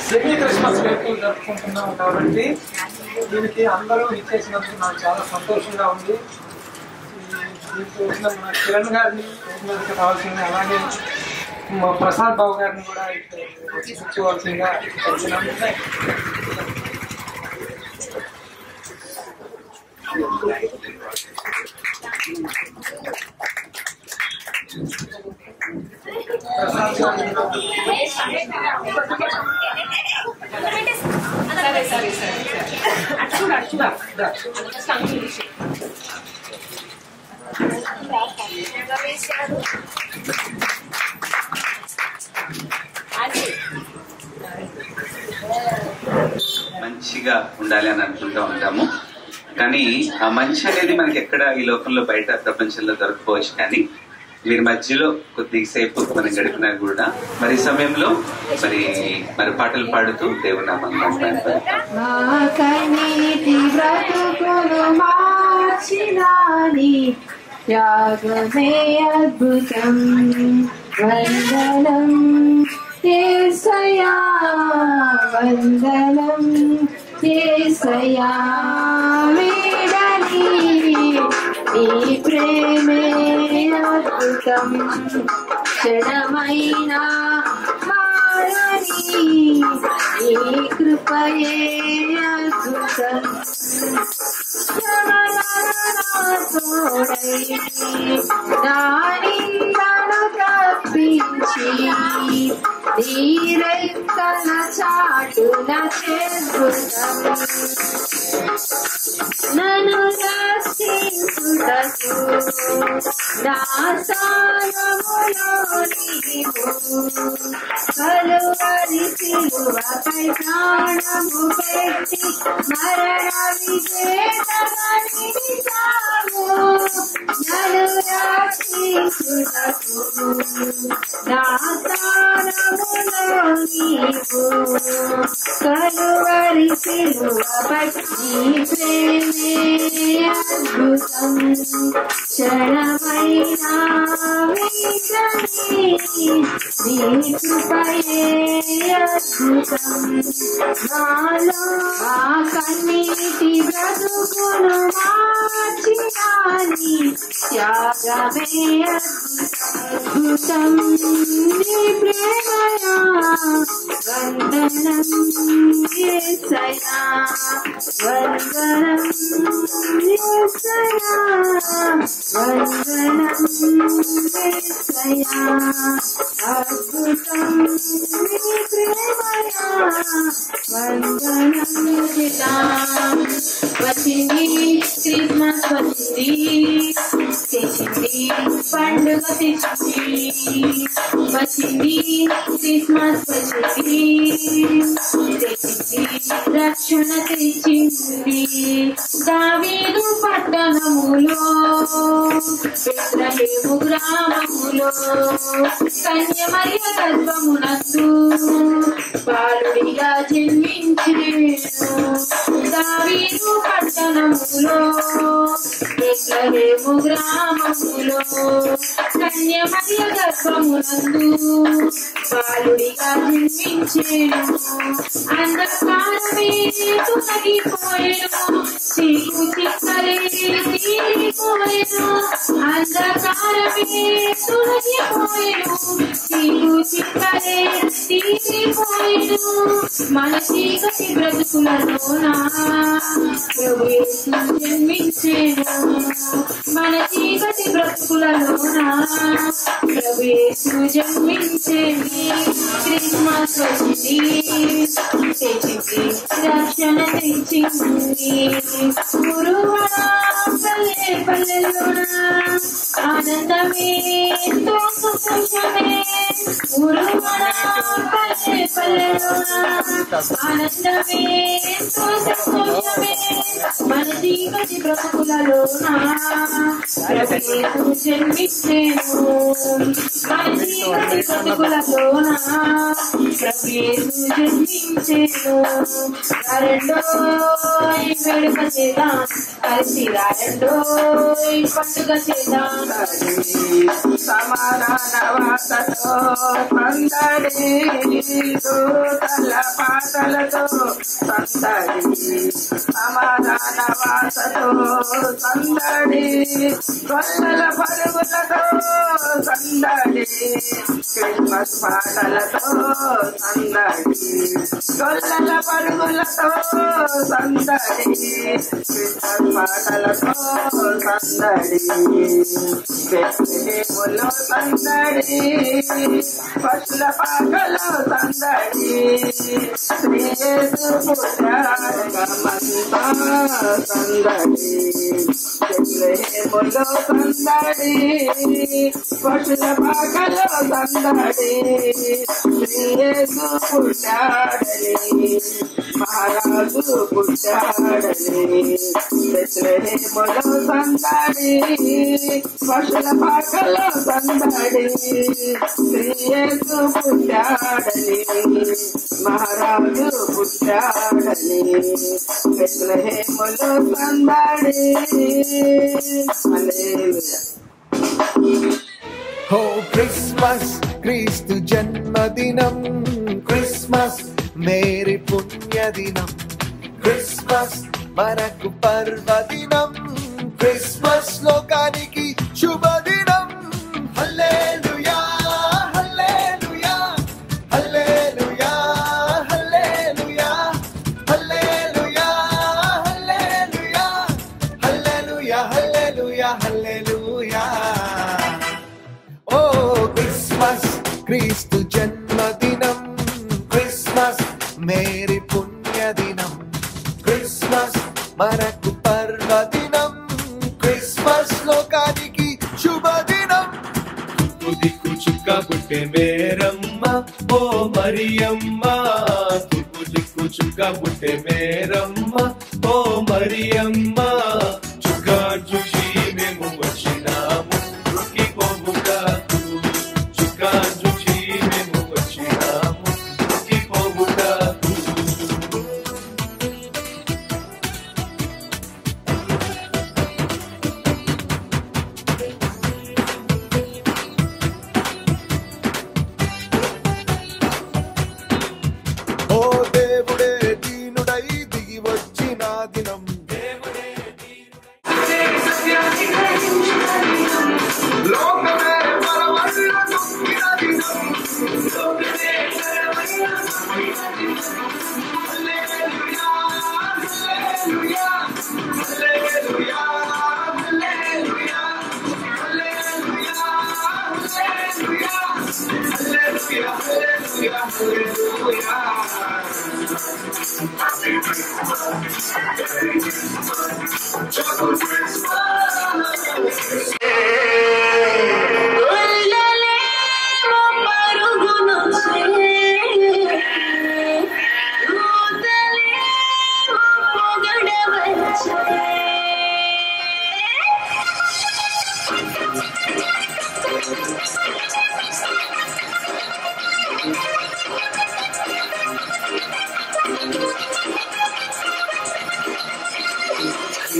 Semi Christmas వేడుకలు జరుపుకుంటున్నాం కాబట్టి దీనికి అందరూ ఇచ్చేసినందుకు నాకు చాలా సంతోషంగా ఉంది. దీనికి వచ్చిన మన కిరణ్ గారిని కావాల్సింది, అలాగే మా ప్రసాద్ బాబు గారిని కూడా ఇచ్చుకోవాల్సిందిగా చెప్తున్నాను. మంచిగా ఉండాలి అని అనుకుంటూ ఉంటాము, కానీ ఆ మంచి అనేది మనకి ఎక్కడ ఈ లోకంలో బయట ప్రపంచంలో దొరకపోవచ్చు. కానీ మీరు మధ్యలో కొద్దిసేపు మనం గడిపినా కూడా మరి సమయంలో మరి పాటలు పాడుతూ దేవుని నామాన్ని త్యాగమే అద్భుతం. వందనం యేసయ్యా, వందనం యేసయ్యా, వీడని నీ ప్రేమే అద్భుతం. క్షణమైన మారని నీ కృపయే అద్భుతం. దానిందను తప్పించి నీరెక్కల చాటున చేర్చుతం. నన్ను రక్షించుటకు నా స్థానములో నీవు కలువరి సిలువపై ప్రాణము పెట్టి మరణ విజేతగా నిలిచావు. నన్ను రక్షించుటకు నా స్థానములో నీవు కలువరి సిలువపై నీ ప్రేమే అద్భుతం. క్షణమైన వీడని నీ కృపయే అద్భుతం. నాలో ఆ కన్నీటి బ్రతుకును మార్చినాని త్యాగమే అద్భుతం. నీ ప్రేమయా వందనం యేసయ్యా, వందనం యేసయ్యా, వందనం యేసయ్యా, అద్భుతం నీ ప్రేమయా వందనం. వచ్చింది క్రిస్మస్, వచ్చింది పండుగ తెచ్చింది. వచ్చింది క్రిస్మస్, తెచ్చింది రక్షణ తెచ్చింది. దావీదు పట్టణములో బెత్లెహేము గ్రామములో కన్య మరియ గర్భమునందు బాలుడిగా జన్మించెను. దావీదు పట్టణములో బెత్లెహేము గ్రామములో కన్య మరియ గర్భమునందు బాలుడిగా జన్మించెను. అంధకారమే తొలగిపోయెను, చీకు చిక్కలే తీరిపోయెను. అంధకారమే తొలగిపోయెను, చీకు చిక్కలే తీరిపోయెను. మన చీకటి బ్రతుకులలోనా ప్రభు యేసు జన్మించెను. మన చీకటి బ్రతుకులలోనా ప్రభు యేసు జన్మించెను. క్రిస్మస్ వచ్చింది, తెచ్చింది రక్షణ తెచ్చింది. గురువా పల్లె పల్లెలోన ఆనందమే ఎంతో సంతోషమే. గురువా పల్లె పల్లెలోన ఆనందమే ఎంతో సంతోషమే. మన చీకటి బ్రతుకులలోన ప్రభు యేసు జన్మించెను. మన చీకటి బ్రతుకులలోన ప్రభు యేసు జన్మించెను. రారండోయ్ వేడుక చేద్దాం, కలిసి రారండోయ్ పండుగ చేద్దాం. సమాధాన వార్తతో సందడి, దూతల పాటలతో సందడి, సమాధాన వార్తతో సందడి, గొల్లల పరుగులతో సందడి, క్రిస్మస్ పాటలతో సందడి, గొల్లల పరుగులతో సందడి, క్రిస్మస్ పాటలతో సందడి, బెత్లెహేములో సందడి, పశుల పాకలో సందడి, శ్రీ యేసు పుట్టారగమంతా సందడి, బెత్లెహేములో సందడి, పశుల పాకలో సందడి, శ్రీ యేసు పుట్టాడని, మహారాజు పుట్టాడని, బెత్లెహేములో సందడి, పశుల పాకలో సందడి, శ్రీ యేసు పుట్టాడని, మహారాజు పుట్టాడని, బెత్లెహేములో సందడి. హల్లెలూయా. ఓ క్రిస్మస్ క్రీస్తు జన్మదినం, క్రిస్మస్ మేరీ పుణ్యదినం, క్రిస్మస్ మనకు పర్వదినం, క్రిస్మస్ లోకానికి శుభదినం. హల్లెలూయా హల్లెలూయా హల్లెలూయా హల్లెలూయా హల్లెలూయా హల్లెలూయా హల్లెలూయా హల్లెలూయా హల్లెలూయా. ఓ క్రిస్మస్ క్రీస్తు జన్మదినం, క్రిస్మస్ మేరీ పుణ్యదినం, క్రిస్మస్ మనకు పర్వదినం, క్రిస్మస్ లోకానికి శుభదినం. దిక్కు చుక్క పుట్టే మేరమ్మ ఓ మరియమ్మ, తుక్కు దిక్కు చుక్క పుట్టే మేరమ్మ ఓ మరియమ్మ, చుక్క చూసి మేము వచ్చినాము రుక్కి పోగుటకు, చుక్క చూసి మేము వచ్చినాము రుక్కి పోగుటకు. ఓ దేవుడే దీనుడై దిగి వచ్చిన దినం, లోకమే పరవశిల దుఃఖిన దినం, లోకమే పరవశిల దుఃఖిన దినం. హల్లెలూయా హల్లెలూయా హల్లెలూయా హల్లెలూయా హల్లెలూయా హల్లెలూయా హల్లెలూయా హల్లెలూయా హల్లెలూయా. గొల్లలేమో పరుగునొచ్చే, దూతలేమో పొగడవచ్చే.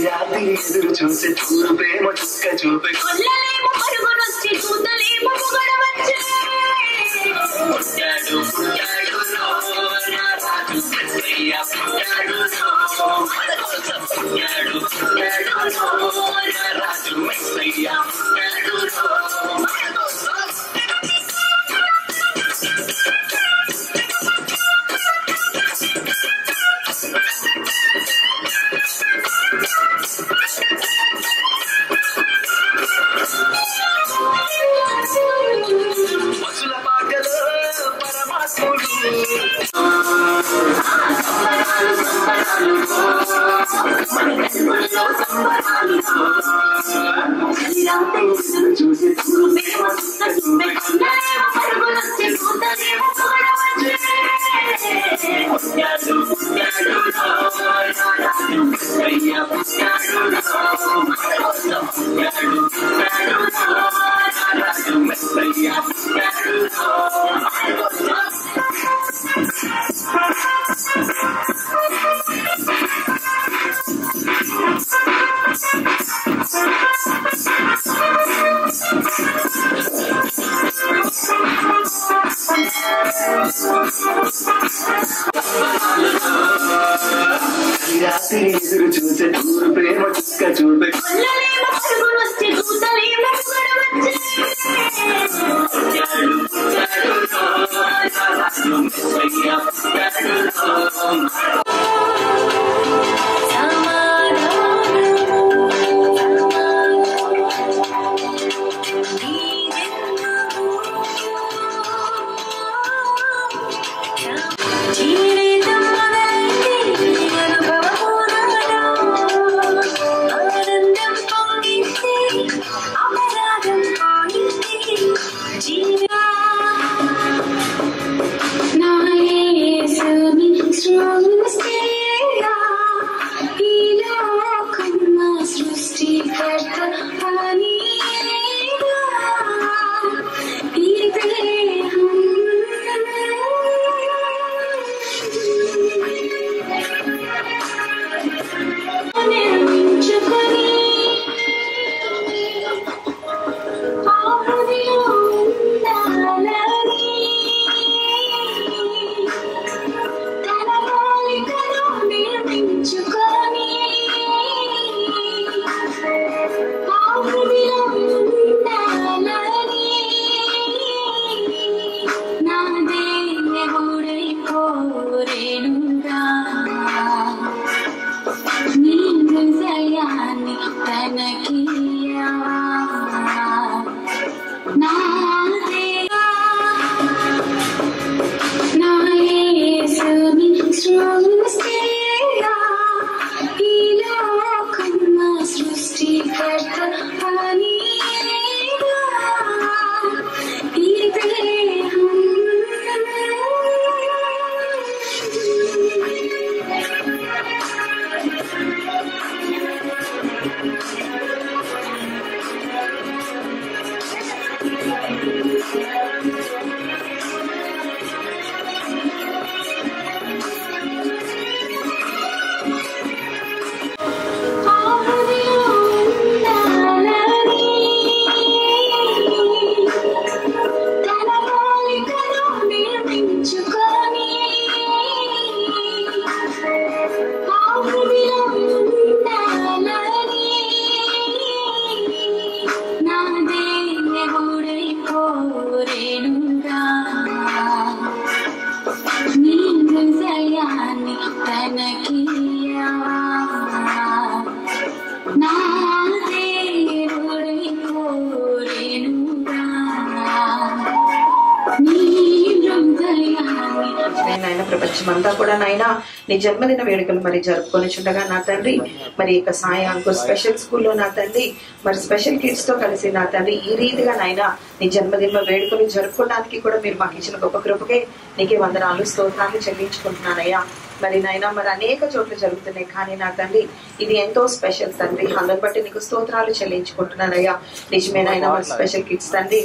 రాత్రి ఎదురు చూసే చూపేమో చుక్క చూపే, గొల్లలేమో పరుగునొచ్చి, దూతలేమో పొగడవచ్చే. పుట్టాడు పుట్టాడు నా రాజు మెస్సయ్య పుట్టాడు, మన కోసం పుట్టాడు పుట్టాడు నా రాజు మెస్సయ్య పుట్టాడు మన కోసం. పశుల పాటలో పరమాత్ముడు, చూసి గొల్లలేమో పరుగునొచ్చి, దూతలేమో పొగడవచ్చే. పుట్టాడు పుట్టాడు నా రాజు మెస్సయ్య పుట్టాడు మన కోసం పుట్టాడు పుట్టాడు నా రాజు మెస్సయ్య పుట్టాడు మన కోసం. రాత్రి ఎదురు చూసే చూరు ప్రేమ చుక్క చూపే కొల్లలేమో పరుగునొచ్చి కూతలేమో పొగడవచ్చి జీవితం మొదలైంది ఆనందం పొంగింది అపరాధం పోయింది నా యేసుని సృష్టిగా ఈ లోకం నా సృష్టికర్త నీగా ఈ దేహం నిర్మించుకొని ఆహుతిలో ఉండాలని తన పోలికలో నిర్మించుకొని ఆహుతిలో ఉండాలని నా దేవుడై కోరేనుగా నీ హృదయాన్ని తనకియా నా దేవా నా యేసుని సృష్టిగా ఈ లోకం నా సృష్టికర్త నీగా ఈ దేహం ఆహుతిలో ఉండాలని తన పోలికలో నిర్మించుకొని ఆహుతిలో ఉండాలని నా దేవుడై కోరేనుగా నీ హృదయాన్ని తనకియా నా దేవుడై కోరేనుగా నీ హృదయాన్ని నాయన ప్రపంచమంతా కూడా నాయన నీ జన్మదిన వేడుకలు మరి జరుపుకొని చుండగా నా తండ్రి మరి ఇక సాయి అంకుర్ స్పెషల్ స్కూల్లో నా తండ్రి మరి స్పెషల్ కిడ్స్ తో కలిసి నా తండ్రి ఈ రీతిగా నాయన నీ జన్మదిన వేడుకలు జరుపుకోవడానికి కూడా మీరు మాకు ఇచ్చిన గొప్ప కృపకే నీకే వందనాలు స్తోత్రాలు చెల్లించుకుంటున్నానయ్యా. మరి నాయన మరి అనేక చోట్ల జరుగుతున్నాయి కానీ నా తండ్రి ఇది ఎంతో స్పెషల్ తండ్రి. అందరి బట్టి నీకు స్తోత్రాలు చెల్లించుకుంటున్నానయ్యా. నిజమే నాయన మరి స్పెషల్ కిడ్స్ తండ్రి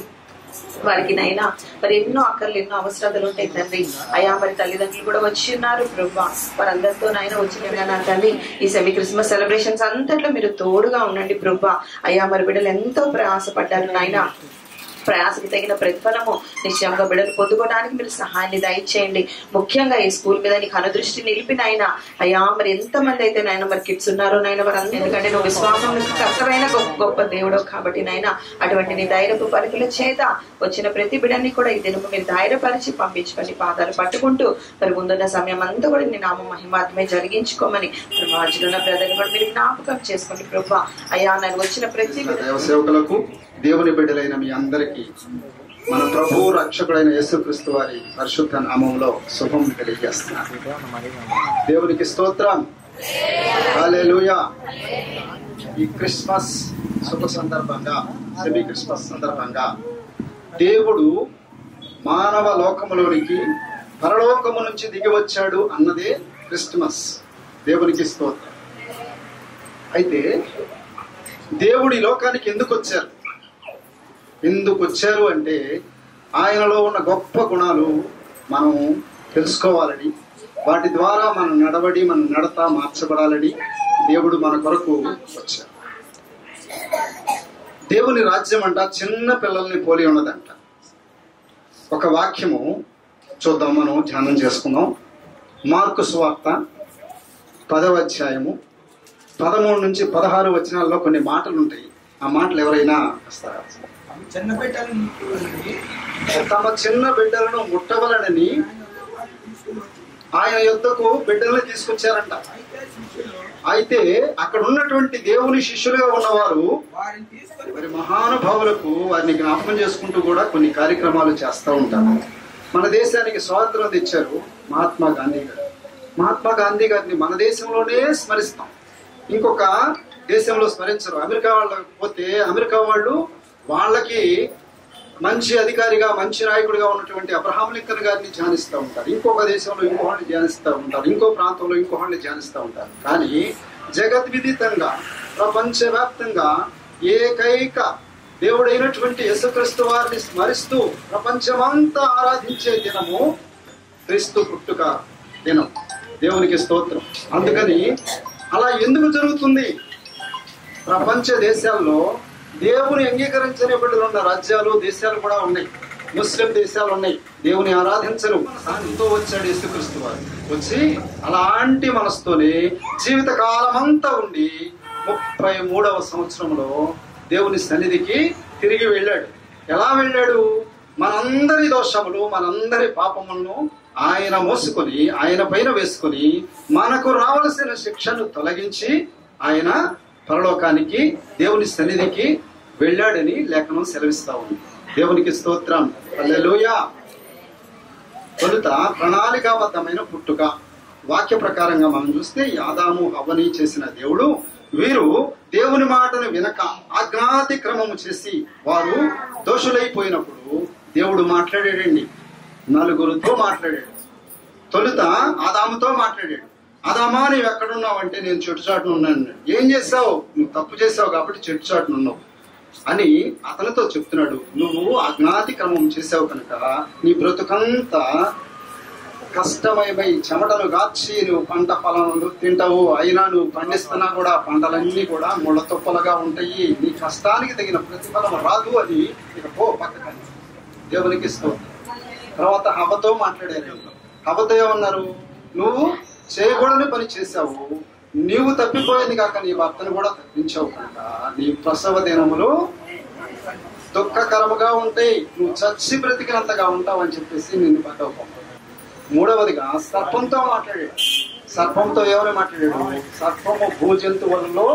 వారికి నైనా మరి ఎన్నో అక్కర్లు ఎన్నో అవసరాలు ఉంటాయి తండ్రి. అయా మరి తల్లిదండ్రులు కూడా వచ్చి ఉన్నారు ప్రభా, వారందరితో నాయన వచ్చిన నా తండ్రి ఈ సెమీ క్రిస్మస్ సెలబ్రేషన్స్ అంతట్లో మీరు తోడుగా ఉండండి ప్రభా. అయా మరి బిడ్డలు ఎంతో ప్రయాసపడ్డారు నాయన, ప్రయాసకి తగిన ప్రతిఫలము నిశ్చయంగా బిడ్డలు పొందుకోవడానికి మీరు సహాయాన్ని దయచేయండి. ముఖ్యంగా ఈ స్కూల్ మీద నీకు అనుదృష్టి నిలిపినైనా అయ్యా మరి ఎంతమంది అయితే నాయన మరి కిడ్స్ ఉన్నారో నాయన వారందరూ, ఎందుకంటే నువ్వు విశ్వాసం కర్తమైన గొప్ప దేవుడు కాబట్టి నాయన అటువంటి నీ ధైర్యపు పలుకుల చేత వచ్చిన ప్రతి బిడ్డని కూడా ఈ దినము మీరు ధైర్యపరిచి పంపించుకొని పాదాలు పట్టుకుంటూ మరి ముందున్న సమయం అంతా కూడా నీ నామ మహిమాత్మే జరిగించుకోమని మరి మాజులున్న బ్రదర్ని కూడా మీరు జ్ఞాపకం చేసుకోండి ప్రభా. అయ్యా నన్ను వచ్చిన ప్రతి సేవకులకు దేవుని బిడ్డలైన మీ అందరికీ మన ప్రభు రక్షకుడైన యేసుక్రీస్తు వారి పరిశుద్ధ నామములో శుభం తెలియజేస్తున్నారు. దేవునికి స్తోత్రం, హల్లెలూయా. ఈ క్రిస్మస్ శుభ సందర్భంగా, సెమీ క్రిస్మస్ సందర్భంగా దేవుడు మానవ లోకములోనికి పరలోకము నుంచి దిగి వచ్చాడు అన్నదే క్రిస్మస్. దేవునికి స్తోత్రం. అయితే దేవుడు ఈ లోకానికి ఎందుకు వచ్చారు అంటే ఆయనలో ఉన్న గొప్ప గుణాలు మనం తెలుసుకోవాలని, వాటి ద్వారా మన నడవడి మన నడత మార్చబడాలని దేవుడు మన కొరకు వచ్చారు. దేవుని రాజ్యం అంట చిన్న పిల్లల్ని పోలి ఉన్నదంట. ఒక వాక్యము చూద్దాం, మనం ధ్యానం చేసుకుందాం. మార్కు సువార్త 10వ అధ్యాయము 13 నుంచి 16 వచనాల్లో కొన్ని మాటలు ఉంటాయి. ఆ మాటలు ఎవరైనా వస్తారా? చిన్న బిడ్డలు తమ చిన్న బిడ్డలను ముట్టవలనని ఆయన యొద్దకు బిడ్డలను తీసుకొచ్చారంట. అయితే అక్కడ ఉన్నటువంటి దేవుని శిష్యులుగా ఉన్నవారు మరి మహానుభావులకు వారిని జ్ఞాపకం చేసుకుంటూ కూడా కొన్ని కార్యక్రమాలు చేస్తూ ఉంటారు. మన దేశానికి స్వాతంత్రం తెచ్చారు మహాత్మా గాంధీ గారు. మహాత్మా గాంధీ గారిని మన దేశంలోనే స్మరిస్తాం, ఇంకొక దేశంలో స్మరించరు. అమెరికా వాళ్ళకి పోతే అమెరికా వాళ్ళు వాళ్ళకి మంచి అధికారిగా మంచి నాయకుడిగా ఉన్నటువంటి అబ్రహాం లింకన్ గారిని ధ్యానిస్తూ ఉంటారు, ఇంకొక దేశంలో ఇంకొకరిని ధ్యానిస్తూ ఉంటారు, ఇంకో ప్రాంతంలో ఇంకొకరిని ధ్యానిస్తూ ఉంటారు. కానీ జగద్విదితంగా ప్రపంచవ్యాప్తంగా ఏకైక దేవుడైనటువంటి యేసుక్రీస్తు వారిని స్మరిస్తూ ప్రపంచమంతా ఆరాధించే దినము క్రీస్తు పుట్టుక దినం. దేవునికి స్తోత్రం. అందుకని అలా ఎందుకు జరుగుతుంది? ప్రపంచ దేశాల్లో దేవుని అంగీకరించని బిడ్డలు ఉన్న రాజ్యాలు దేశాలు కూడా ఉన్నాయి, ముస్లిం దేశాలు ఉన్నాయి. దేవుని ఆరాధించరు. దానితో వచ్చాడు యేసుక్రీస్తు వారు. వచ్చి అలాంటి మనసుతోనే జీవిత కాలమంతా ఉండి 33వ సంవత్సరంలో దేవుని సన్నిధికి తిరిగి వెళ్ళాడు. ఎలా వెళ్ళాడు? మనందరి దోషములు మనందరి పాపములను ఆయన మోసుకొని ఆయన పైన వేసుకొని మనకు రావలసిన శిక్షను తొలగించి ఆయన పరలోకానికి దేవుని సన్నిధికి వెళ్ళాడని లేఖనం సెలవిస్తా ఉంది. దేవునికి స్తోత్రం. హల్లెలూయా. తొలుత ప్రణాళికాబద్ధమైన పుట్టుక. వాక్య ప్రకారంగా మనం చూస్తే ఆదాము హవ్వని చేసిన దేవుడు, వీరు దేవుని మాటను వినక ఆజ్ఞాతిక్రమము చేసి వారు దోషులైపోయినప్పుడు దేవుడు మాట్లాడాడండి. 4 మాట్లాడాడు. తొలుత ఆదాముతో మాట్లాడాడు. ఆదామా, నీవు ఎక్కడున్నావు అంటే నేను చెట్టుచాటును ఉన్నాను. ఏం చేసావు? నువ్వు తప్పు చేసావు కాబట్టి చెట్టుచాటును ఉన్నావు అని అతనితో చెప్తున్నాడు. నువ్వు అజ్ఞాతిక్రమం చేసావు కనుక నీ బ్రతుకంతా కష్టమై చెమటలు గార్చి నువ్వు పంట ఫలాలు తింటావు. అయినా నువ్వు పండిస్తున్నా కూడా పంటలన్నీ కూడా ముళ్ళ తుప్పలుగా ఉంటాయి. నీ కష్టానికి తగిన ప్రతిఫలం రాదు. అది ఇక పో పక్కన. దేవునికి స్తోత్రం. తర్వాత హవ్వతో మాట్లాడారు. హవ్వతో ఏమన్నారు? నువ్వు చేయకూడని పని చేశావు, నీవు తప్పిపోయింది కాక నీ భర్తను కూడా తప్పించావు కనుక నీ ప్రసవ దినములు దుఃఖకరముగా ఉంటాయి, నువ్వు చచ్చి బ్రతికినంతగా ఉంటావు అని చెప్పేసి నిన్ను పట్టవు. 3వదిగా సర్పంతో మాట్లాడాడు. సర్పంతో ఎవరు మాట్లాడాడు? సర్పము భూజంతువులలో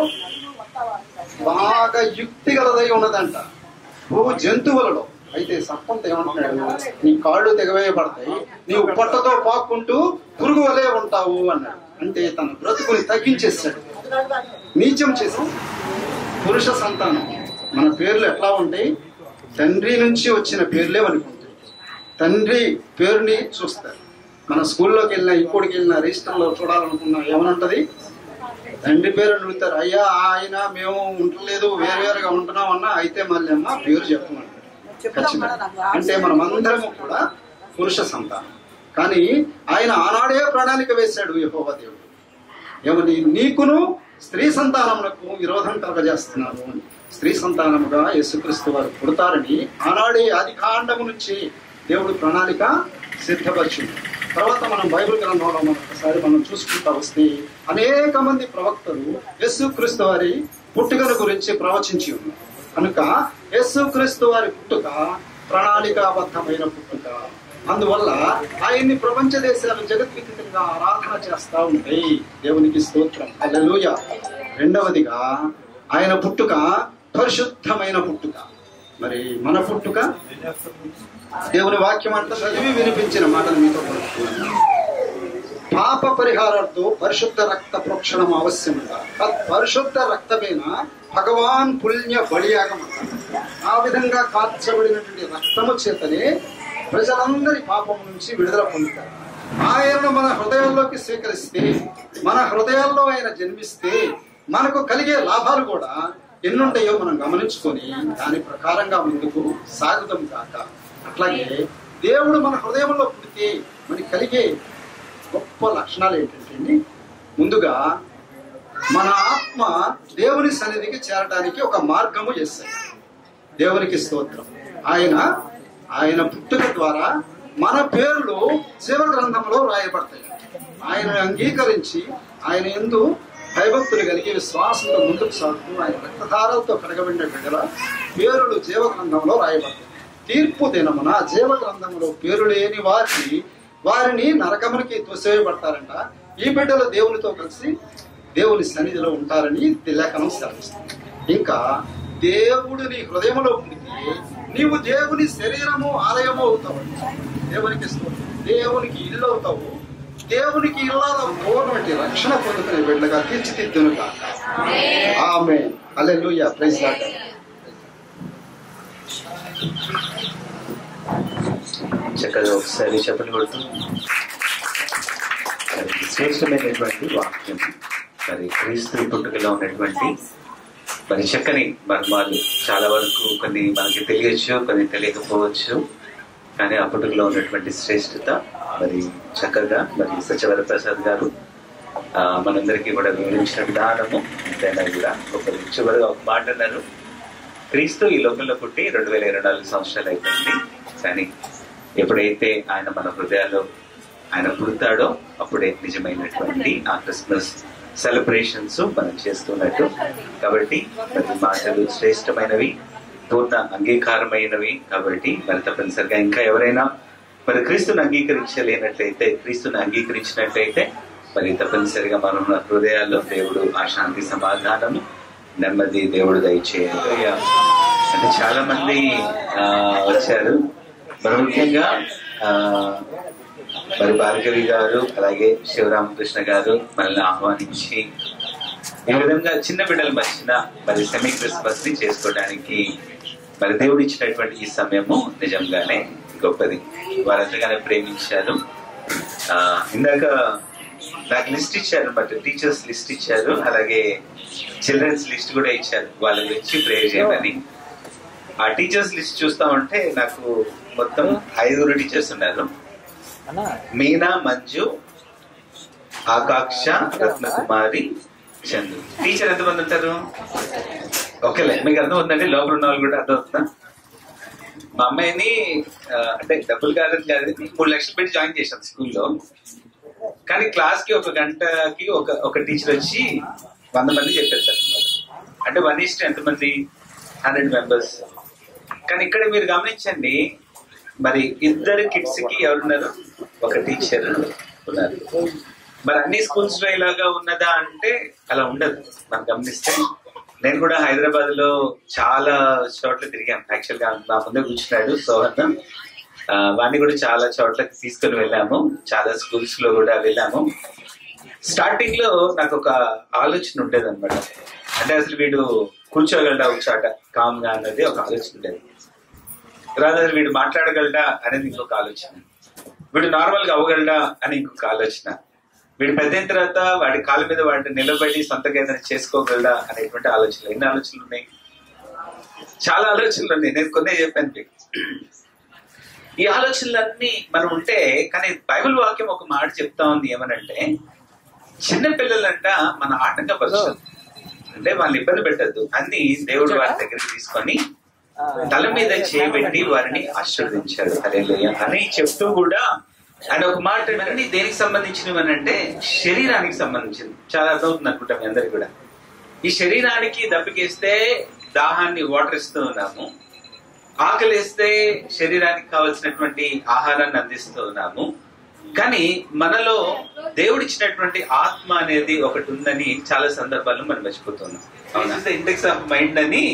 బాగా యుక్తి గలదై ఉన్నదంట, భూజంతువులలో. అయితే సర్పంతో ఏమంటున్నాడు? నీ కాళ్ళు తెగవేయబడతాయి, నీవు పొట్టతో పాక్కుంటూ పురుగు వలే ఉంటావు అన్నాడు. అంటే తన బ్రతుకుని తగ్గించేస్తాడు, నీచం చేసి. పురుష సంతానం మన పేర్లు ఎట్లా ఉంటాయి? తండ్రి నుంచి వచ్చిన పేర్లే అనుకుంటాయి. తండ్రి పేరుని చూస్తారు. మన స్కూల్లోకి వెళ్ళినా ఇంకోటికి వెళ్ళినా రిజిస్టర్లో చూడాలనుకున్నా ఏమనుంటది? తండ్రి పేరు అడుగుతారు. అయ్యా ఆయన మేము ఉండలేదు, వేరువేరుగా ఉంటున్నాం అన్నా అయితే మళ్ళీ అమ్మ పేరు చెప్పమంటారు. అంటే మనమందరము కూడా పురుష సంతానం. కానీ ఆయన ఆనాడే ప్రణాళిక వేశాడు యెహోవా దేవుడు. ఏమని? నీకును స్త్రీ సంతానమునకు విరోధం కలగజేస్తున్నాను. స్త్రీ సంతానముగా యేసుక్రీస్తు వారు పుడతారని ఆనాడే ఆది కాండము నుంచి దేవుడు ప్రణాళిక సిద్ధపరిచింది. తర్వాత మనం బైబిల్ గ్రంథంలో ఒకసారి మనం చూసుకుంటా వస్తే అనేక మంది ప్రవక్తలు యేసుక్రీస్తు వారి పుట్టుకల గురించి ప్రవచించి ఉన్నారు. కనుక యేసుక్రీస్తు వారి పుట్టుక ప్రణాళికాబద్ధమైన పుట్టుక. అందువల్ల ఆయన్ని ప్రపంచ దేశాలు జగద్విదితంగా ఆరాధన చేస్తా ఉంటాయి. దేవునికి స్తోత్రం. హల్లెలూయా. 2వదిగా ఆయన పుట్టుక పరిశుద్ధమైన పుట్టుక. మరి మన పుట్టుక దేవుని వాక్యం అంతా చదివి వినిపించిన మాటలు మీతో పంచుకున్నాను. పాప పరిహారార్థం పరిశుద్ధ రక్త ప్రోక్షణం అవశ్యముగా. పరిశుద్ధ రక్తమైన భగవాన్ పుణ్య బలియాగం అంటారు. ఆ విధంగా కార్చబడినటువంటి రక్తము చేతనే ప్రజలందరి పాపం నుంచి విడుదల పొందుతారు. ఆయనను మన హృదయాల్లోకి స్వీకరిస్తే, మన హృదయాల్లో ఆయన జన్మిస్తే మనకు కలిగే లాభాలు కూడా ఎన్నుంటాయో మనం గమనించుకొని దాని ప్రకారంగా ముందుకు సాగుదాం కాక. అట్లాగే దేవుడు మన హృదయంలో పుడితే మనకి కలిగే గొప్ప లక్షణాలు ఏంటంటే, ముందుగా మన ఆత్మ దేవుని సన్నిధికి చేరడానికి ఒక మార్గము చేస్తాయి. దేవునికి స్తోత్రం. ఆయన పుట్టుక ద్వారా మన పేర్లు జీవ గ్రంథంలో రాయబడతాయి. ఆయన అంగీకరించి ఆయన యందు భయభక్తులు కలిగి విశ్వాసంతో ముందుకు సాగుతూ ఆయన రక్తధారలతో కడగబడిన బిడ్డల పేరులు జీవ గ్రంథంలో రాయబడతాయి. తీర్పు దినమున జీవ గ్రంథంలో పేరు లేని వారిని నరకమునికి తోసివేయబడతారంట. ఈ బిడ్డలు దేవునితో కలిసి దేవుని సన్నిధిలో ఉంటారని లేఖనం సెలవిస్తుంది. ఇంకా దేవుడు నీ హృదయంలో పుడితే నీవు దేవుని శరీరము ఆలయము అవుతావు. దేవునికి ఇల్లు అవుతావు. దేవునికి ఇల్లాల పూర్ణమైన రక్షణ పొందుకునే బిడ్డగా తీర్చిదిద్దును కాక. ఆమేన్. హల్లెలూయా. Praise Lord. చక్కగా ఒకసారి చెప్పని కొడుతూ శ్రేష్టమైనటువంటి వాక్యం మరి క్రీస్తు పుట్టుకలో ఉన్నటువంటి మరి చక్కని మర్మాలు చాలా వరకు కొన్ని మనకి తెలియచ్చు, కొన్ని తెలియకపోవచ్చు. కానీ ఆ పుట్టుకలో ఉన్నటువంటి శ్రేష్టత మరి చక్కగా మరి సత్యవర ప్రసాద్ గారు మనందరికీ కూడా వివరించిన విధానము ఎంతైనా కూడా గొప్పది. చివరిగా ఒక మాట అన్నారు, క్రీస్తు ఈ లోకంలో పుట్టి 2024 సంవత్సరాలు అయిపోయింది. కానీ ఎప్పుడైతే ఆయన మన హృదయాల్లో ఆయన పుడతాడో అప్పుడే నిజమైనటువంటి ఆ క్రిస్మస్ సెలబ్రేషన్స్ మనం చేస్తున్నట్టు. కాబట్టి ప్రతి మాటలు శ్రేష్టమైనవి, పూర్ణ అంగీకారమైనవి. కాబట్టి మరి తప్పనిసరిగా ఇంకా ఎవరైనా మరి క్రీస్తుని అంగీకరించినట్లయితే మరి తప్పనిసరిగా మనం హృదయాల్లో దేవుడు ఆ శాంతి సమాధానము నెమ్మది దేవుడు దయచేయాలి. అంటే చాలా మంది వచ్చారు. మరి ముఖ్యంగా మరి భార్గవి గారు అలాగే శివరామకృష్ణ గారు మనల్ని ఆహ్వానించి ఈ విధంగా చిన్న బిడ్డల మధ్యన మరి సెమీ క్రిస్మస్ ని చేసుకోవడానికి మరి దేవుడు ఇచ్చినటువంటి ఈ సమయము నిజంగానే గొప్పది. వారంతగానే ప్రేమించారు. ఇందాక నాకు లిస్ట్ ఇచ్చారు అన్నమాట, టీచర్స్ లిస్ట్ ఇచ్చారు, అలాగే చిల్డ్రన్స్ లిస్ట్ కూడా ఇచ్చారు వాళ్ళ గురించి ప్రేయర్ చేయమని. ఆ టీచర్స్ లిస్ట్ చూస్తా ఉంటే నాకు మొత్తం 5 టీచర్స్ ఉన్నారు. మీనా, మంజు, ఆకాక్ష, రత్నకుమారి, చందు. టీచర్ ఎంతమంది ఉంటారు? ఓకేలే, మీకు అర్థం అవుతుందండి. లోపల ఉన్న వాళ్ళు కూడా అర్థం అవుతుందా? మా అమ్మాయిని అంటే డబ్బులు కాదని 3 లక్షలు పెట్టి జాయిన్ చేశాను స్కూల్లో. కానీ క్లాస్ కి 1 గంటకి ఒక టీచర్ వచ్చి 100 మంది చెప్పేస్తారు. అంటే 1:1 ఎంతమంది? 100 మెంబర్స్. కానీ ఇక్కడ మీరు గమనించండి, మరి 2 కిడ్స్ కి ఎవరున్నారు? 1 టీచర్ ఉన్నారు. మరి అన్ని స్కూల్స్ లో ఇలాగా ఉన్నదా అంటే అలా ఉండదు. మనం గమనిస్తే నేను కూడా హైదరాబాద్ లో చాలా చోట్ల తిరిగాను. యాక్చువల్ గా నా ముందే కూర్చున్నాడు సోహన్, వాడిని కూడా చాలా చోట్లకి తీసుకుని వెళ్ళాము. చాలా స్కూల్స్ లో కూడా వెళ్ళాము. స్టార్టింగ్ లో నాకు ఒక ఆలోచన ఉండేది అనమాట. అంటే అసలు వీడు కూర్చోగలడా ఒక చాట కామ్ గా అన్నది ఒక ఆలోచన ఉండేది. తర్వాత అసలు వీడు మాట్లాడగలడా అనేది ఇంకొక ఆలోచన, వీడు నార్మల్ గా అవ్వగలడా అని ఇంకొక ఆలోచన, వీడు పెద్దయిన తర్వాత వాడి కాళ్ళ మీద వాడిని నిలబడి సొంతగా ఏదైనా చేసుకోగలడా అనేటువంటి ఆలోచనలు. ఎన్ని ఆలోచనలు ఉన్నాయి? చాలా ఆలోచనలు ఉన్నాయి. నేను కొన్నే చెప్పాను మీకు. ఈ ఆలోచనలన్నీ మనం ఉంటే, కానీ బైబిల్ వాక్యం ఒక మాట చెప్తా ఉంది. ఏమనంటే, చిన్న పిల్లలంట మన ఆటంకపరచదు, అంటే వాళ్ళని ఇబ్బంది పెట్టద్దు అని దేవుడు వారి దగ్గరికి తీసుకొని తల మీద చేయబెట్టి వారిని ఆశీర్వదించాడు. హల్లెలూయా అని చెప్తూ కూడా ఆయన ఒక మాట అన్ని దేనికి సంబంధించినవి అని అంటే శరీరానికి సంబంధించింది. చాలా అర్థమవుతుంది అనుకుంటా మీ అందరికి కూడా. ఈ శరీరానికి దప్పికేస్తే దాహాన్ని వాటర్ ఇస్తూ ఉన్నాము, ఆకలిస్తే శరీరానికి కావలసినటువంటి ఆహారాన్ని అందిస్తూ ఉన్నాము. కానీ మనలో దేవుడిచ్చినటువంటి ఆత్మ అనేది ఒకటి ఉందని చాలా సందర్భాల్లో మనం మర్చిపోతున్నాం. ఇండెక్స్ ఆఫ్ మైండ్ అని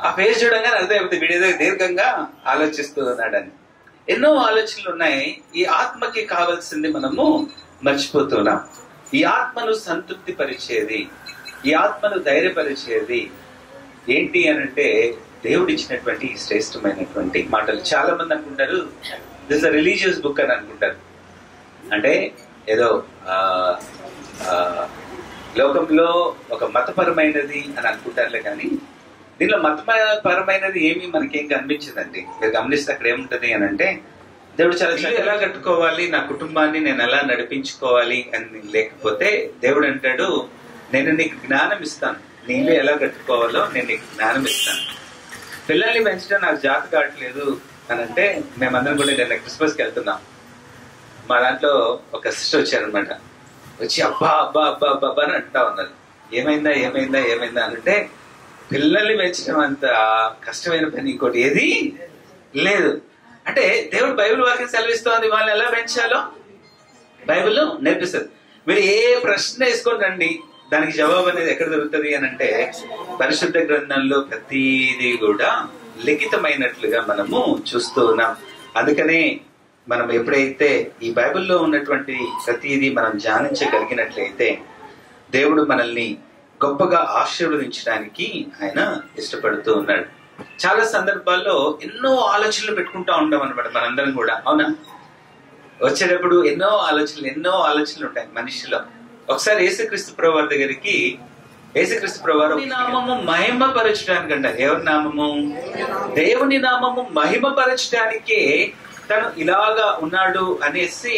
ఆ పేరు చూడంగానే అర్థమైపోతుంది వీడేదో దీర్ఘంగా ఆలోచిస్తూ ఉన్నాడని. ఎన్నో ఆలోచనలు ఉన్నాయి. ఈ ఆత్మకి కావాల్సింది మనము మర్చిపోతున్నాం. ఈ ఆత్మను సంతృప్తి పరిచేది, ఈ ఆత్మను ధైర్యపరిచేది ఏంటి అనంటే దేవుడు ఇచ్చినటువంటి శ్రేష్టమైనటువంటి మాటలు. చాలా మంది అనుకుంటారు దిస్ అ రిలీజియస్ బుక్ అని అనుకుంటారు. అంటే ఏదో లోకంలో ఒక మతపరమైనది అని అనుకుంటారులే, కానీ దీనిలో మతపరమైనది ఏమి మనకేం కనిపించదండి. మీరు గమనిస్తే అక్కడ ఏముంటది అని అంటే, దేవుడు చాలా ఎలా కట్టుకోవాలి, నా కుటుంబాన్ని నేను ఎలా నడిపించుకోవాలి అని లేకపోతే దేవుడు అంటాడు, నేను నీకు జ్ఞానం ఇస్తాను, నీ ఇల్లు ఎలా కట్టుకోవాలో నేను నీకు జ్ఞానం ఇస్తాను. పిల్లల్ని పెంచడం నాకు జాత కావట్లేదు అని అంటే, మేమందరం కూడా నిన్న క్రిస్మస్కి వెళ్తున్నాం. మా దాంట్లో ఒక సిస్టర్ వచ్చారనమాట. వచ్చి అబ్బా అబ్బా అబ్బా అబ్బా అబ్బా అని అంటా ఉన్నారు. ఏమైందా ఏమైందా ఏమైందా అంటే పిల్లల్ని పెంచడం అంత కష్టమైన పని ఇంకోటి ఏది లేదు. అంటే దేవుడు బైబిల్ వాక్యం సెలవిస్తోంది, వాళ్ళని ఎలా పెంచాలో బైబిల్ నేర్పిస్తుంది. మీరు ఏ ప్రశ్న వేసుకొని రండి, దానికి జవాబు అనేది ఎక్కడ దొరుకుతుంది అని అంటే పరిశుద్ధ గ్రంథంలో ప్రతిదీ కూడా లిఖితమైనట్లుగా మనము చూస్తూ ఉన్నాం. అందుకనే మనం ఎప్పుడైతే ఈ బైబిల్లో ఉన్నటువంటి ప్రతిదీ మనం ధ్యానించగలిగినట్లయితే దేవుడు మనల్ని గొప్పగా ఆశీర్వదించడానికి ఆయన ఇష్టపడుతూ ఉన్నాడు. చాలా సందర్భాల్లో ఎన్నో ఆలోచనలు పెట్టుకుంటా ఉంటాం అనమాట మనందరం కూడా. అవునా? వచ్చేటప్పుడు ఎన్నో ఆలోచనలు ఉంటాయి మనిషిలో. ఒకసారి యేసుక్రీస్తు ప్రభు వారి దగ్గరికి యేసుక్రీస్తు ప్రభు వారు నామము మహిమపరచడానికంట. ఎవరి నామము? దేవుని నామము మహిమపరచడానికే తను ఇలాగా ఉన్నాడు అనేసి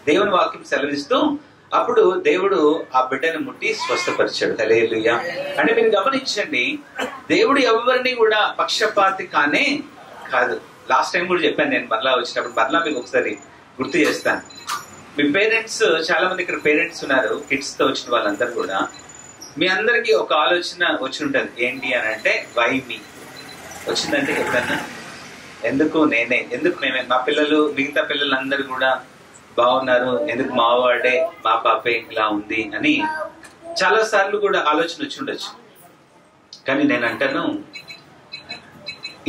దేవుని వాక్యం సెలవిస్తూ అప్పుడు దేవుడు ఆ బిడ్డను ముట్టి స్వస్థపరిచాడు. హల్లెలూయా. అంటే మీరు గమనించండి, దేవుడు ఎవరిని కూడా పక్షపాతి కానే కాదు. లాస్ట్ టైం కూడా చెప్పాను నేను, మరలా వచ్చినప్పుడు మరలా మీకు ఒకసారి గుర్తు చేస్తాను. మీ పేరెంట్స్, చాలా మంది ఇక్కడ పేరెంట్స్ ఉన్నారు, కిడ్స్ తో వచ్చిన వాళ్ళందరూ కూడా. మీ అందరికి ఒక ఆలోచన వచ్చి ఉంటుంది, ఏంటి అని అంటే వై మీ వచ్చిందంటే ఎప్పుడన్నా ఎందుకు నేనే, ఎందుకు మేమే, మా పిల్లలు మిగతా పిల్లలందరూ కూడా బాగున్నారు, ఎందుకు మా వాడే మా పాపే ఇలా ఉంది అని చాలా సార్లు కూడా ఆలోచన వచ్చి ఉండొచ్చు. కానీ నేను అంటాను,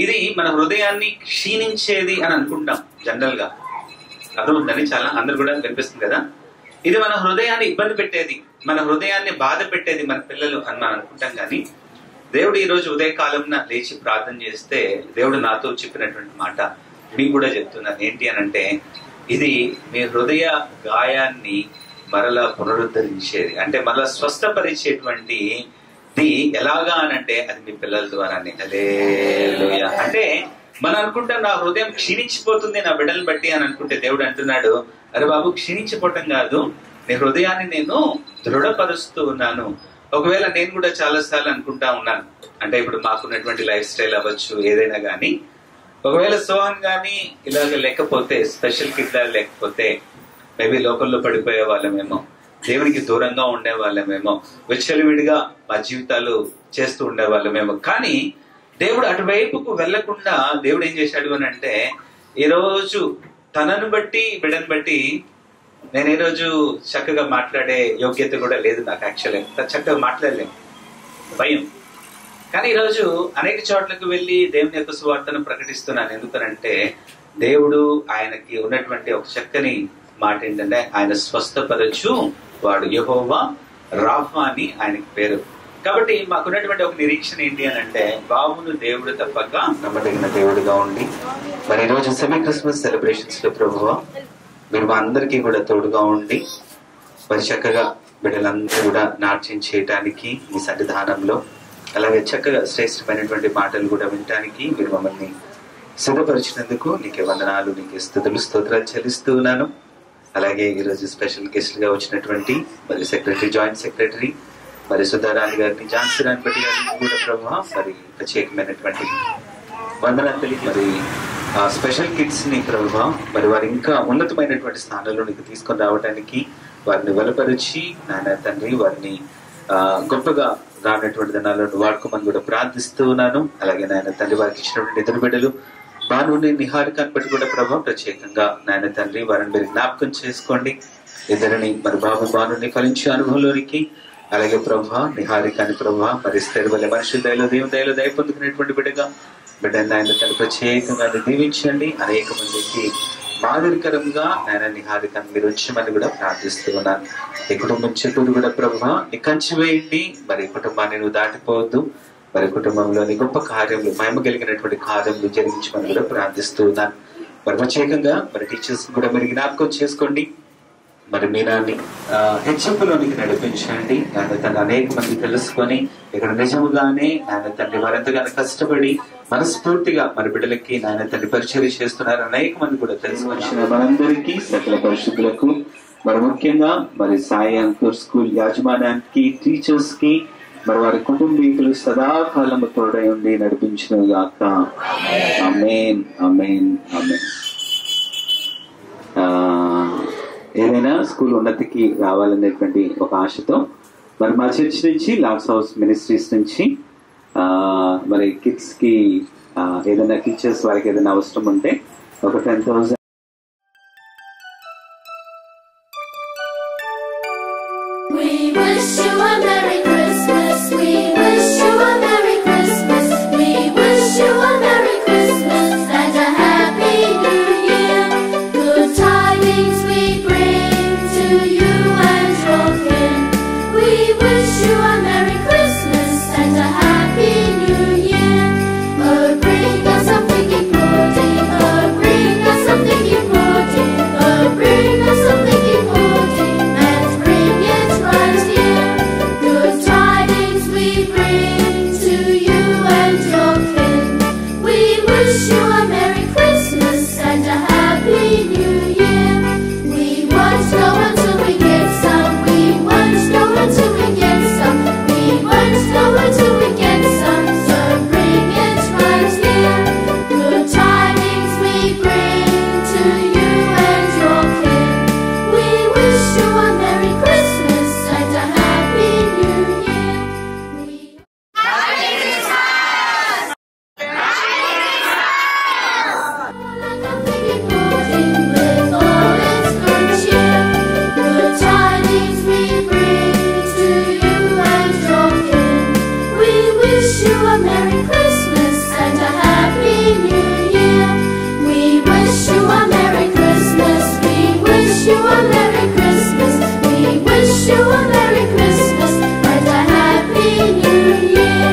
ఇది మన హృదయాన్ని క్షీణించేది అని అనుకుంటాం జనరల్ గా. అర్థమవుతుందని చాలా అందరు కూడా కనిపిస్తుంది కదా. ఇది మన హృదయాన్ని ఇబ్బంది పెట్టేది, మన హృదయాన్ని బాధ పెట్టేది మన పిల్లలు అని మనం అనుకుంటాం. కానీ దేవుడు ఈ రోజు ఉదయకాలంన లేచి ప్రార్థన చేస్తే దేవుడు నాతో చెప్పినటువంటి మాట మీకు కూడా చెప్తున్నాను. ఏంటి అని అంటే, ఇది మీ హృదయ గాయాన్ని మరలా పునరుద్ధరించేది, అంటే మరలా స్వస్థపరిచేటువంటి ఎలాగా అనంటే అది మీ పిల్లల ద్వారానే. హల్లెలూయా. అంటే మనం అనుకుంటాం నా హృదయం క్షీణించిపోతుంది నా బిడ్డలు బట్టి అని అనుకుంటే దేవుడు అంటున్నాడు, అరే బాబు క్షీణించిపోవటం కాదు, నీ హృదయాన్ని నేను దృఢపరుస్తూ ఉన్నాను. ఒకవేళ నేను కూడా చాలా సార్లు అనుకుంటా ఉన్నాను, అంటే ఇప్పుడు మాకున్నటువంటి లైఫ్ స్టైల్ అవ్వచ్చు ఏదైనా కానీ, ఒకవేళ సోహన్ గానీ ఇలాగ లేకపోతే, స్పెషల్ కిడ్ లేకపోతే మేబీ లోకల్లో పడిపోయే వాళ్ళమేమో, దేవునికి దూరంగా ఉండే వాళ్ళమేమో, విచ్చలవిడిగా మా జీవితాలు చేస్తూ ఉండే వాళ్ళమేమో. కానీ దేవుడు అటువైపుకు వెళ్లకుండా దేవుడు ఏం చేశాడు అని అంటే, ఈ రోజు తనను బట్టి బిడ్డను బట్టి నేను ఈ రోజు చక్కగా మాట్లాడే యోగ్యత కూడా లేదు నాకు. యాక్చువల్లీ చక్కగా మాట్లాడలేము, భయం. కానీ ఈరోజు అనేక చోట్లకు వెళ్ళి దేవుని యొక్క సువార్తను ప్రకటిస్తున్నాను. ఎందుకనంటే దేవుడు ఆయనకి ఉన్నటువంటి ఒక చక్కని మాట ఏంటంటే, ఆయన స్వస్థపరచు వాడు, యెహోవా రాఫా అని ఆయనకి పేరు. కాబట్టి మాకున్నటువంటి ఒక నిరీక్షణ ఏంటి అని అంటే, బాబును దేవుడు తప్పక నమ్మదగిన దేవుడుగా ఉండి, మరి ఈరోజు సెమీ క్రిస్మస్ సెలబ్రేషన్స్ లో ప్రభువా మీరు మా అందరికీ కూడా తోడుగా ఉండి, మరి చక్కగా బిడ్డలందరూ కూడా నాట్యం చేయటానికి మీ సన్నిధానంలో, అలాగే చక్కగా శ్రేష్టమైనటువంటి మాటలు కూడా వినటానికి మీరు మమ్మల్ని సిద్ధపరిచినందుకు నీకే వందనాలు, నీకే స్తుతులు స్తోత్రాలు చెల్లిస్తూ ఉన్నాను. అలాగే ఈరోజు స్పెషల్ గెస్ట్ గా వచ్చినటువంటి మరి సెక్రటరీ, జాయింట్ సెక్రటరీ మరి సుధారాణి గారిని, ఝాన్సీ రాణి బట్టి గారిని కూడా ప్రభావ మరి ప్రత్యేకమైనటువంటి వందనాలు తెలియ, మరి ఆ స్పెషల్ కిడ్స్ ని ప్రభావ మరి వారు ఇంకా ఉన్నతమైనటువంటి స్థానంలో నీకు తీసుకొని రావడానికి వారిని బలపరిచి నాయన తండ్రి వారిని గొప్పగా రానటువంటి దినాలను వాడుకోమని కూడా ప్రార్థిస్తూ ఉన్నాను. అలాగే నాయన తండ్రి వారికి ఇచ్చినటువంటి ఇద్దరు బిడ్డలు భానుని, నిహారికని బట్టి కూడా ప్రభావ ప్రత్యేకంగా నాయన తండ్రి వారిని మీరు జ్ఞాపకం చేసుకోండి. ఇద్దరిని మరి బాబు భానుని ఫలించే అనుభవంలోనికి, అలాగే ప్రభా నిహారికని ప్రభా మరి స్థిరవలే మనుషుల దయలో దేవుని దయలో దయ పొందుకునేటువంటి బిడ్డగా బిడ్డని ఆయన తను ప్రత్యేకంగా దీవించండి. అనేక మందికి మాదిరికరంగా ఆయన నిహారికను మీరు ఉంచమని కూడా ప్రార్థిస్తూ ఉన్నాను. ఈ కుటుంబం చుట్టూ కూడా ప్రభా నీ కంచి వేయండి. మరి కుటుంబాన్ని నువ్వు దాటిపోవద్దు. మరి కుటుంబంలోని గొప్ప కార్యములు, మహిమ కలిగినటువంటి కార్యములు జరిగించమని కూడా ప్రార్థిస్తూ ఉన్నాను. మరి ప్రత్యేకంగా మరి టీచర్స్ కూడా మీరు జ్ఞాపకం చేసుకోండి. మరి మీనాన్ని హెచ్చింపులోనికి నడిపించండి. ఆయన తను అనేక మంది తెలుసుకొని ఇక్కడ నిజముగానే ఆయన తండ్రి వారెంతగానో కష్టపడి మనస్ఫూర్తిగా మరి బిడ్డలకి నాయన తండ్రి పరిచర్య చేస్తున్నారు. అనేక మంది కూడా తెలుసుకొచ్చిన మనందరికీ, సకల పరిశుద్ధులకు, మరి ముఖ్యంగా మరి సాయి అంకుర్ స్కూల్ యాజమాన్యానికి, టీచర్స్ కి, మరి వారి కుటుంబీకులు సదాకాలము తోడై ఉండి నడిపించిన గాక. ఆమేన్, ఆమేన్, ఆమేన్. ఏదైనా స్కూల్ ఉన్నతికి రావాలనేటువంటి ఒక ఆశతో మరి మా చర్చ్ నుంచి లార్డ్స్ హౌస్ మినిస్ట్రీస్ నుంచి మరి కిడ్స్ కి ఏదైనా టీచర్స్ వారికి ఏదైనా అవసరం ఉంటే ఒక 10,000 We wish you a Merry Christmas. We wish you a Merry Christmas. We wish you a Merry Christmas and a Happy New Year. Good tidings we bring to you and your kin. We wish you a Merry Christmas and a Happy New Year. Oh, bring us something important. Oh, bring us something important. Oh, bring us something important and bring it right here. Good tidings we bring to you and your kin. We wish you a Merry Christmas and a Happy New Year. We won't go until we get some. We won't go until we get some. We won't go until we get some. So bring it right here. Good tidings we bring to you and your kin. We wish you a Merry Christmas and a Happy New Year. With all its good cheer, good tidings we bring to you and your kin. We wish you a Merry Christmas and a Happy New Year. We wish you a Merry Christmas. We wish you a Merry Christmas. We wish you a Merry Christmas and a Happy New Year.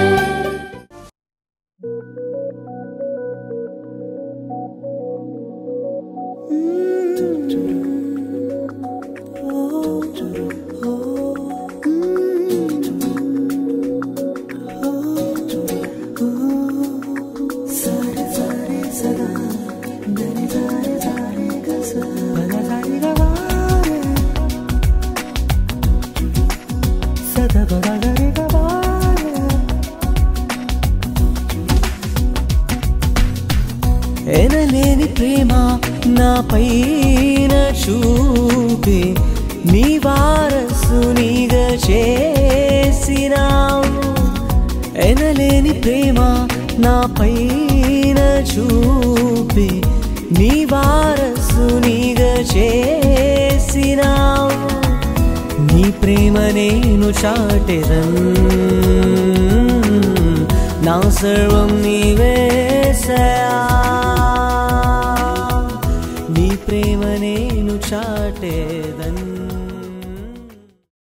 ఎనలేని ప్రేమ నా పైన చూపి నీ వారసునిగా చేసినావు. ఎనలేని ప్రేమ నా పైన చూపి నీ వారసునిగా చేసినావు. నీ ప్రేమ నేను చాటెదన్, నా సర్వం నీవేసయా. నీ ప్రేమ నేను చాటే